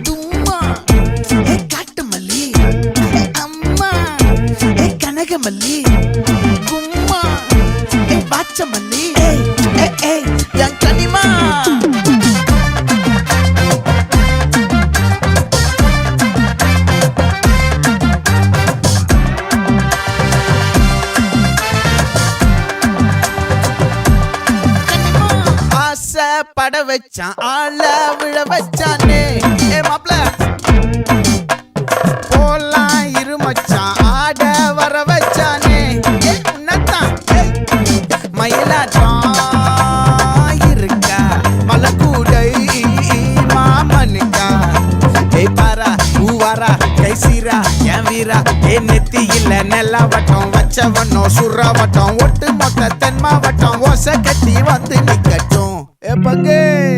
தும்மா ஏ காட்டு மல்லி அம்மா ஏ கனகமல்லி கும்மா ஏ பாச்ச மல்லி என் கனிமா பட வச்சான் ஆள விழ வச்சானே ஏ மாப்ள போலாம் இருமச்சான் ஆட வர வச்சானே ஏ உன்னத்தான் மயிலாட்டம் இருக்கா மலக்கூடை மாமனுக்கா ஏய் பாரா பூவாரா கைசீரா என் வீரா ஏ நெத்தி இல்ல நெல்லா வட்டம் வச்சவனோ சுறா வட்டம் ஒட்டு மொத்த தென் மாவட்டம் ஓசை கட்டி வந்து நிக்கட்டும். É pra quem?